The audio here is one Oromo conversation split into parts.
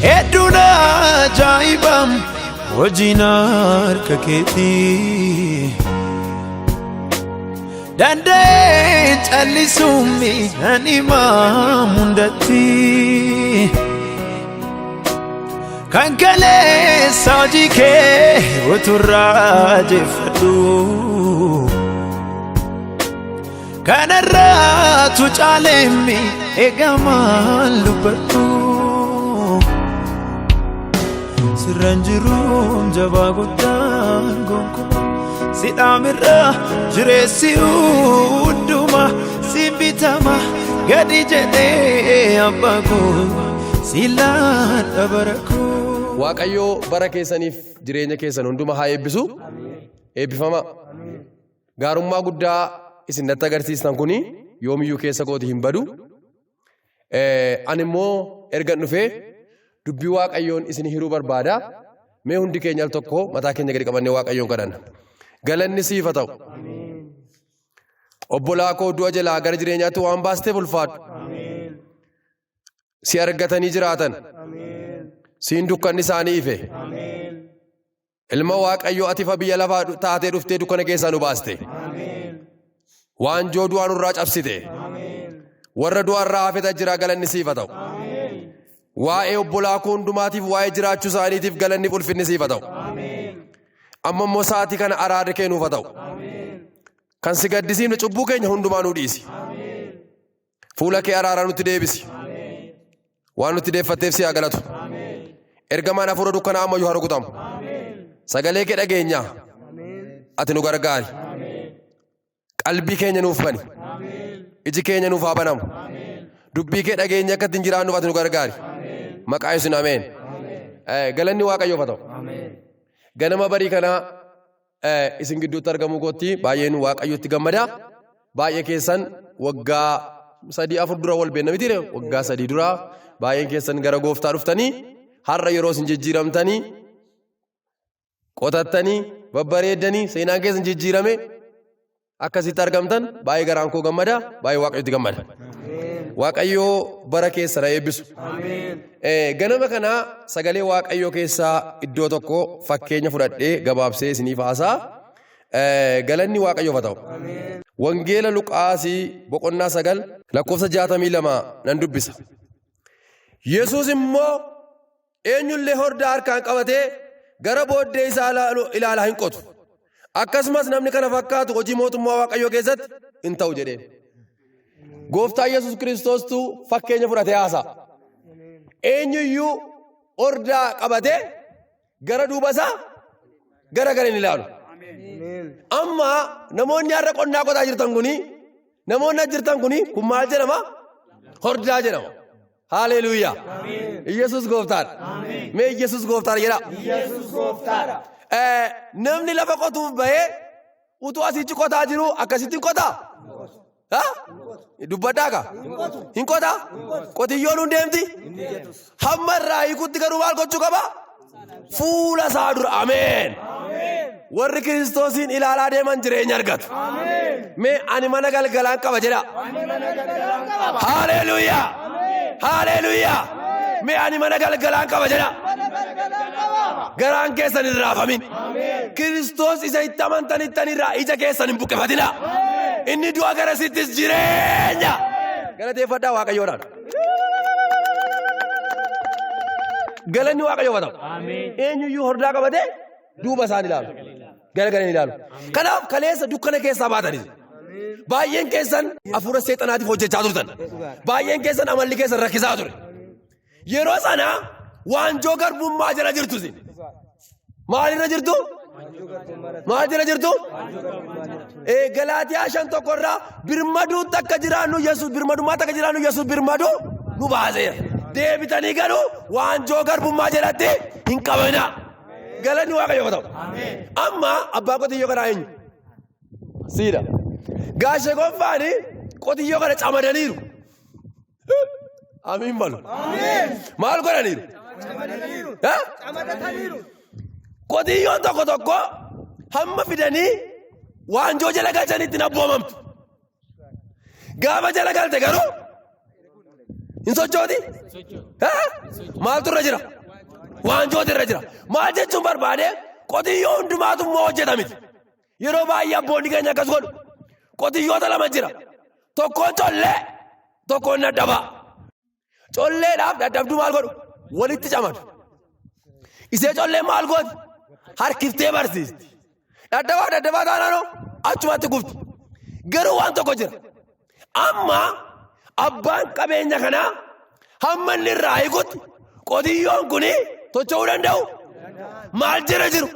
Eduna jaibam wajinar kaketi Dande chalisumi anima mundati Kankale sajike uturaje fadu Kanarra tucalemi egamal lubatu Ranjirum jabagutan gonkuma Sidamirra jiresi uduma Sibitama gadi jete abbaku Silan abaraku Waaqayyo bara keessaniif jireenya keessan hunduma haa eebbisu. Eebbifama. Gaarummaa guddaa isin natti agarsiistan kuni yoomiyyuu keessa kooti hin badu. Ani immoo ergan dhufee dubbii Waaqayyoon isin hiruu barbaada. Mee hundi keenya al tokko mataa keenya gadi qabannee Waaqayyoon kadhanna. Galanni siif haa ta'u. Obbolaa koo du'a jalaa gara jireenyaatti waan baasteef ulfaadhu. Si argatanii jiraatan. Siin dukkanni isaanii ife. Ilma Waaqayyoo ati fa biyya lafaa taatee dhuftee dukkana keessaa nu baaste. Waanjoo du'aa nurraa cabsite. Warra du'arraa hafeta jira galanni siif haa ta'u. Waa'ee obbolaa koo hundumaatiif waa'ee jiraachuu isaaniitiif galanni ulfinni siif haa ta'u. Amma immoo sa'aatii kana araada kennuuf haa ta'u. Kan si gaddisiifne cubbuu keenya hundumaa nuu dhiisi. Fuula kee araaraa nutti deebisi. Waan nutti deeffatteef si haa galatu. Ergamaan hafuura dukkanaa ammayyuu haa rukutamu. Sagalee kee dhageenya. Ati nu gargaari. Qalbii keenya nuuf bani. Iji keenya nuuf haa banamu. Dubbii kee dhageenya akka ittiin jiraannuuf ati nu gargaari. Maqaa Yesuusiin ameen. Galanni Waaqayyoof haa ta'u. Ganama barii kana isin gidduutti argamuu kootti baay'een Waaqayyootti gammada. Baay'ee keessan waggaa 3-4 dura wal beekna miti waggaa 3 dura baay'een keessan gara Gooftaa dhuftanii har'a yeroo isin jijjiiramtanii qotattanii babbareeddanii seenaan keessan jijjiirame akkasitti argamtan baay'ee garaan koo gammada. Baay'ee Waaqayyootti gammada. Waaqayyoo bara keessan haa eebbisu. Ganama kana sagalee Waaqayyoo keessaa iddoo tokko fakkeenya fudhadhee gabaabsee isiniif haasaa. Galanni Waaqayyoof haa ta'u. Wangeela Luqaasii boqonnaa 9 lakkoofsa 62 nan dubbisa. Yesuus immoo eenyullee hordaa harkaan qabatee gara booddee isaa ilaalaa hin qotu. Akkasumas namni kana fakkaatu hojii mootummaa Waaqayyoo keessatti hin ta'u jedheen. Gooftaan Yesuus Kiristoostu fakkeenya fudhatee haasaa. Eenyuyyuu hordaa qabatee gara duuba isaa gara hin ilaalu. Amma namoonni har'a qonnaa qotaa jirtan kuni namoonni jirtan kuni kun maal jedhama? Hordaa jedhama. Haleluuyaa. Yesuus gooftaadha. Mee Yesuus gooftaadha jedha. Yesuus gooftaadha. Namni lafa qotuuf bahee utuu asitti qotaa jiru akkasitti qotaa? Dubbadhaa ka? Hin qotaa? Qotiyyoon hin deemti? Hamma irraa hiikutti garuu maal gochuu qaba? Fuula isaa dura. Ameen. Warri Kiristoosiin ilaalaa deeman jireenya argatu. Mee ani mana galgalaan qaba jedha. Haleluuyaa. Haleluuyaa. Mee ani mana galgalaan qaba jedha. Garaan keessan hin raafamin. Kiristoos isa itti amantanitti irraa ija keessan hin buqqifatina. Inni du'a garasittis jireenya. Galateeffadhaa Waaqayyoodhaan. Galanni Waaqayyoof haa ta'u. Eenyuyyuu hordaa qabatee duuba isaan ilaalu. Galagalan ilaalu. Kanaaf kaleessa dukkana keessaa baatanis. Baay'een keessan hafuura seexanaatiif hojjechaa turtan. Baay'een keessan amalli keessan rakkisaa ture. Yeroo sana waanjoo garbummaa jala jirtu. Maalirra jirtu? Maal jala jirtu? Galaatiyaa 5:1 irraa birmaduutti akka jiraannu Yesuus birmadummaatti akka jiraannu Yesuus birmaduu nu baaseera. Deebitanii garuu waanjoo garbummaa jalatti hin qabina. Galanni Waaqayyoof haa ta'u. Amma abbaa qotiyyoo kanaa eenyu? Siidha. Gaashee gonfaani qotiyyoo kana camadaniiru. Amiin malu. Maal godhaniiru? Camadaniiru. Qotiyyoon tokko hamma fidanii waanjoo jala galchanitti abboomamtu. Gaafa jala galte garuu hin sochooti? Maaltu irra jira? Waanjooti irra jira. Maal jechuun barbaade qotiyyoo hundumaatu immoo hojjeta miti. Yeroo baay'ee abboonni keenya akkas godhu. Qotiyyoota lama jira. Tokkoon collee, tokkoon daddabaa. Colleedhaaf daddabduu maal godhu? Walitti camadu. Isee collee maal gooti? Harkiftee barsiisti. Daddabaa taanaanoo achumatti gufti. Garuu waan tokko jira. Amma abbaan qabeenya kanaa hamma inni irraa hiikutti qotiyyoon kuni tocho'uu danda'u? Maal jira jiru?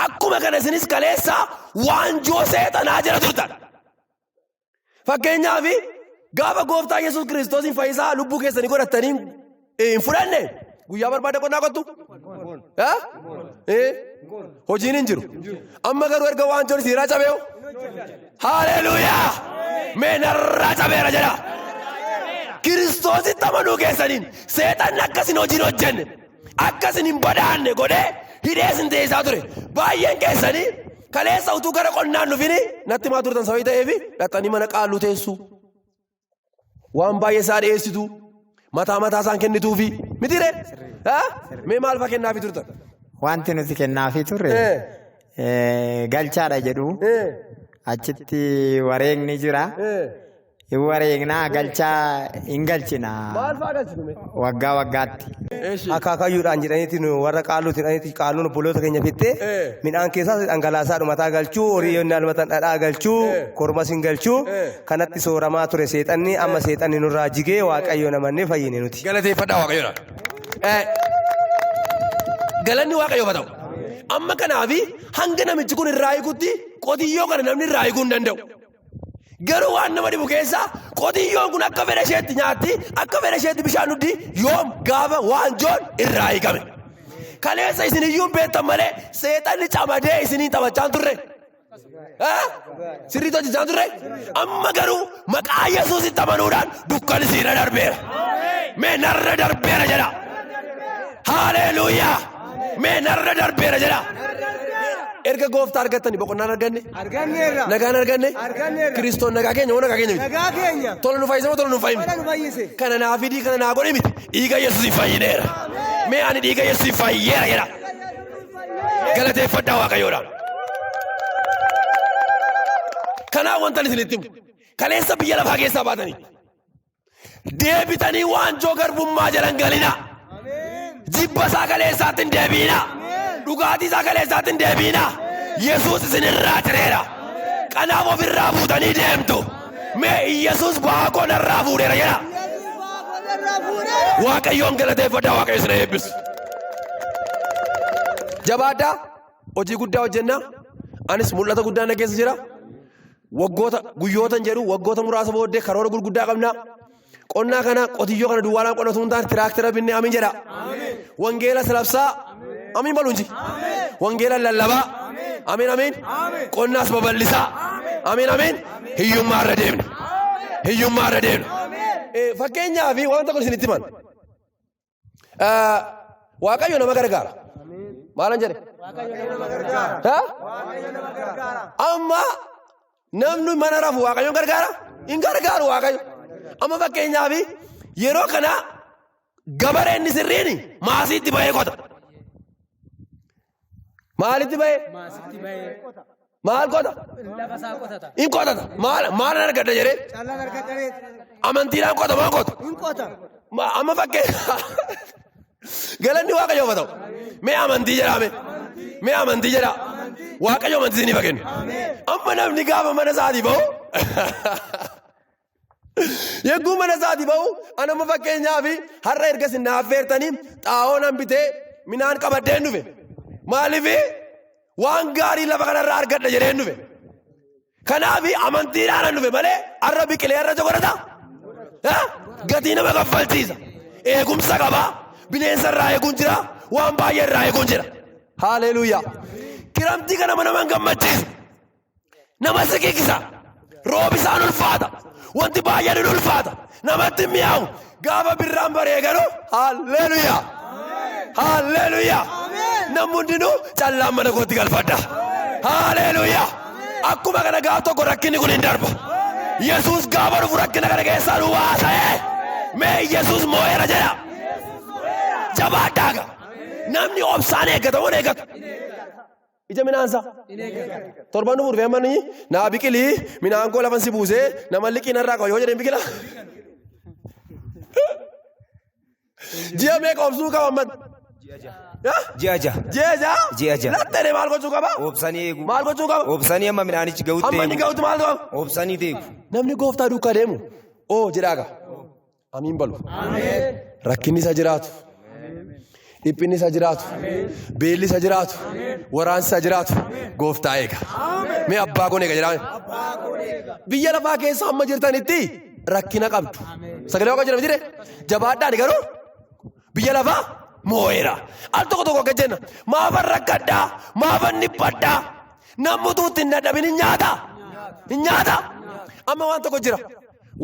Akkuma kana isinis kaleessaa waanjoo seexanaa jira turtan. Fakkeenyaaf gaafa gooftaa Yesuus Kiristoosiin fayyisaa lubbuu keessanii godhattanii hin fudhanne guyyaa barbaade qonnaa qottu? Hojiin hin jiru. Amma garuu erga waanjoon siiraa cabee'u. Haleluuyaa! Mee narraa cabeera jedha. Kiristoositti amanuu keessaniin seexanni akkasin hojiin hojjenne akkasin hin badaanne godhee hidhee isin teessaa ture. Baay'een keessanii kaleessa utuu gara qonnaan dhufini natti maa turtan sababii ta'eefi dhaxxanii mana qaalluu teessu. Waan baay'ee isaa dhiyeessitu. Mataa isaan kennituufi mitire? Mee maal fa'aa kennaafi turtan? Wanti nuti kennaafi turre galchaadha jedhu. Achitti wareegni jira. Wareegnaa galchaa hin galchina. Maal fa'aa galchitu? Waggaa waggaatti. Akaakayyuudhaan jedhaniitiin warra qaalluutiin jedhaniitiin qaalluun obboloota keenya fittee midhaan keessaa dhangalaasaa dhumataa galchuu horii yoonni almatan dhadhaa galchuu kormas hin galchuu kanatti sooramaa ture seexanni amma seexanni nurraa jigee waaqayyo namannee fayyine nuti. Galateeffadhaa waaqayyoodha. Galanni waaqayyoo haa ta'u. Amma kanaafi hanga namichi kun irraa hiikutti qotiyyoo kana namni irraa hiikuu hin danda'u. Garuu waan nama dhibu keessaa qotiyyoon kun akka fedha isheetti nyaatti akka fedha isheetti bishaan dhugdi yoom gaafa waanjoon irraa hiikame. Kaleessa isin iyyuu beektan malee seexanni camadee isiniin taphachaan turre. Sirriitti hojjechaan turre. Amma garuu maqaa Yesuusitti amanuudhaan dukkan isiirra darbeera. Mee narra darbeera jedha. Haleluuyaa. Mee narra darbeera jedha. Erga gooftaa argattanii boqonnaan arganne? Arganneerra. Nagaan arganne? Arganneerra. Kiristoon nagaa keenya moo nagaa keenya miti? Nagaa keenya. Tola nu fayyise moo tola nu fayyise? Tola nu fayyise. Kana naa fidii kana naa godhe miti. Dhiiga Yesuusiin fayyineera. Mee ani dhiiga Yesuusiin fayyeera jedha. Galateeffadhaa waaqayyoodha. Kanaaf wantan isinitti himu. Kaleessa biyya lafaa keessaa baatanii. Deebitanii waanjoo garbummaa jalan galina. Jibba isaa kaleessaatti hin deebiina. Dhugaatii isaa kaleessaatti hin deebiina. Yesuus isinirraa cireera. Kanaaf ofirraa fuutanii deemtu. Mee Yesuus baakoo narraa fuudheera jedha. Waaqayyoon galateeffadhaa waaqayyo isin eebbisu. Jabaadhaa hojii guddaa hojjennaa. Anis mul'ata guddaa na keessa jira. Guyyootan jedhu waggoota muraasa booddee karoora gurguddaa qabna. Qonnaa kana qotiyyoo kana duwwaalaan qonnatu hundaan tiraaktira binnee amiin jedha. Wangeela salabsaa amiin baluunji. Wangeela lallabaa amiin amiin. Qonnaas babal'isaa amiin amiin. Hiyyummaa irra deemna. Hiyyummaa irra deemna. Fakkeenyaaf waan tokko isinitti himan. Waaqayyo nama gargaara. Maalan jedhe? Amma namni mana rafu waaqayyoon gargaara? Hin gargaaru waaqayyo. Amma fakkeenyaaf yeroo kana gabareen sirriin maasiitti bahee qota. Maalitti bahee? Maal qota? Hin qotata. Maalan argadda jedhee? Amantiidhaan qota moo qota? Amma fakkeenyaaf galanni waaqayyoo haa ta'u. Mee amantii jedhame? Mee amantii jedha? Waaqayyo amantii isinii fakennu. Amma namni gaafa mana isaatii bahu yegguu mana isaatii bahu anama fakkeenyaaf har'a erga isin na affeertanii xaa'oo nan bitee midhaan qabaddeen dhufe. Maaliif waan gaarii lafa kanarraa argadha jedheen dhufe. Kanaaf amantiidhaan dhufe malee har'a biqilee har'a jogorataa? Gatii nama kaffalchiisa. Eegumsa qabaa. Bineensa irraa eeguun jira. Waan baay'ee irraa eeguun jira. Haleluuyaa. Kiramtii kana nama gammachiisu. Nama siqikisa. Roobisaan ulfaata. Wanti baay'een ulfaata. Namatti mi'aawu. Gaafa birraan baree garuu haleluuyaa. Haleluuyaa. Namni hundinuu callaan mana kootti galfadha. Haleluuyaa. Akkuma kana gaafa tokko rakkinni kun hin darba. Yesuus gaafa dhufu rakkina kana keessaa nu baasee Mee Yesuus moo'eera jedha. Jabaadhaaga. Namni obsaan eeggata moo eeggatu? Ija minaansa. Torban dhufuuf fe'amanii naa biqilii minaan koo lafan si buusee nama liqii narraa qaba yoo jedheen biqila. Ji'a meeqa obsuu qaba amman? Ji'a ja'a. Lattee maal gochuu qaba? Obsanii eegu. Maal gochuu qaba? Obsanii amma midhaanichi ga'utti Amma inni ga'utti maal qaba? Obsanii eegu. Namni gooftaa duukaa deemu oo jedhaaga. Amiin balu. Rakkinni isa jiraatu. Dhiphinni isa jiraatu. Beelli isa jiraatu. Waraansi isa jiraatu. Gooftaa eega. Mee abbaa koon eega jedhame. Biyya lafaa keessa amma jirtanitti rakkina qabdu. Sagalee waaqa jedhama jire jabaadhaan garuu biyya lafaa moo'eera. Al tokko tokko akka jenna maafan rakkadhaa maafan dhiphadhaa nammutuutti hin dadhabin hin nyaata. Amma waan tokko jira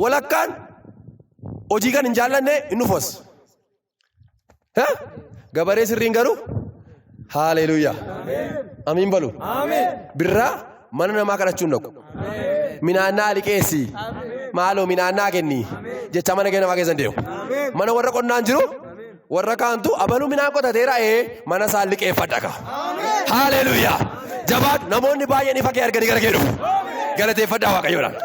walakkaan hojii kan hin jaallanne hin dhufos. Gabaree sirriin garuu haaleluuyaa. Amiin balu. Birraa mana namaa kadhachuun dhaqu. Minaannaa liqeessi. Maaloo minaannaa kenni. Jecha mana kee namaa keessan deemu. Mana warra qonnaan jiru warra kaantu abaluu minaan qotateera mana isaan liqeeffadha. Haaleluuyaa. Jabaadhu namoonni baay'een ifa kee arganii gara kee dhufu. Galateeffadhaa Waaqayyoodhaan.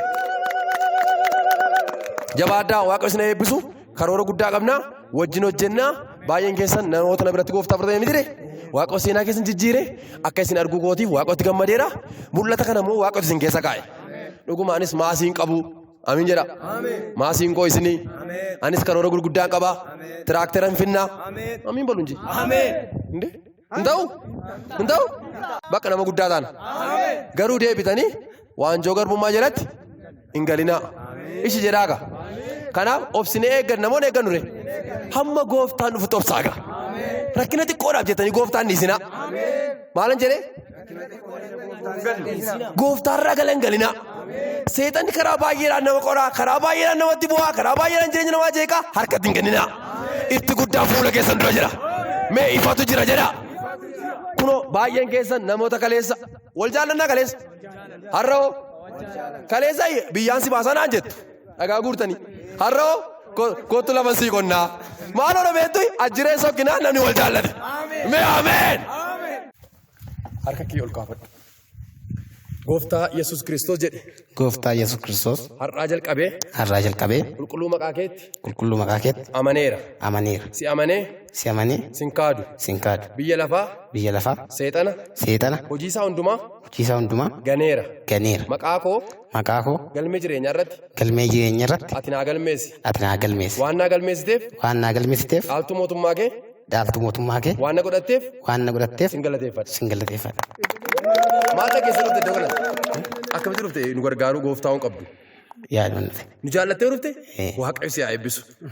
Jabaadhaa Waaqa isin eebbisu karoora guddaa qabnaa wajjin hojjennaa baay'een keessan namoota na biratti gooftaa fudhatanii miti Waaqa seenaa keessan jijjiire akka isin arguu gootiif Waaqatti gammadeera mul'ata kana immoo Waaqatti isin keessa kaa'e. Dhugumaanis maasiin qabu. Amiin jedha. Maasiin koo isinii. Anis karoora gurguddaan qaba. Tiraakteran finnaa. Amiin balu inji. Hin ta'u? Bakka nama guddaa taana. Garuu deebitanii waanjoo garbummaa jalatti hin galinaa. Ishi jedhaaga. Kanaaf obsinee eeggan namoonni eeggannu re. Hamma gooftaan dhufutti obsaaga. Rakkina xiqqoodhaaf jettanii gooftaan dhiisinaa. Maalan jedhee? Gooftaarraa galan galinaa. Seexanni karaa baay'eedhaan nama qoraa, karaa baay'eedhaan namatti bu'aa, karaa baay'eedhaan jireenya namaa jeeqaa harkatti hin kenninaa. Itti guddaa fuula keessan dura jira. Mee ifatu jira jedha. Kunoo baay'een keessan namoota kaleessa wal jaallannaa kaleessa. Har'oo kaleessa biyyaan si baasanaan jettu dhagaa guurtanii. Har'oo kottu lafan sii qonnaa. Maaloo na beektu ajjireen sokkinaa namni wal jaallate. Mee ameen. Harka kee ol kaafadhu. Gooftaa Yesuus Kiristoos jedhe. Gooftaa Yesuus Kiristoos. Har'aa jalqabee. Qulqulluu maqaa keetti. Amaneera. Si amanee. Sin kaadu. Biyya lafaa. Seexana. Hojii isaa hundumaa. Ganeera. Maqaa koo. Galmee jireenyaa irratti. Ati naa galmeessi. Waan naa galmeessiteef. Dhaaltu mootummaa kee. Waan na godhatteef. Sin galateeffadha. Maal dhageessa dhufte iddoo kanatti? Akkamitti dhufte nu gargaaruu gooftaa hin qabdu? Nu jaallattee dhufte? Waaqayyo si haa eebbisu.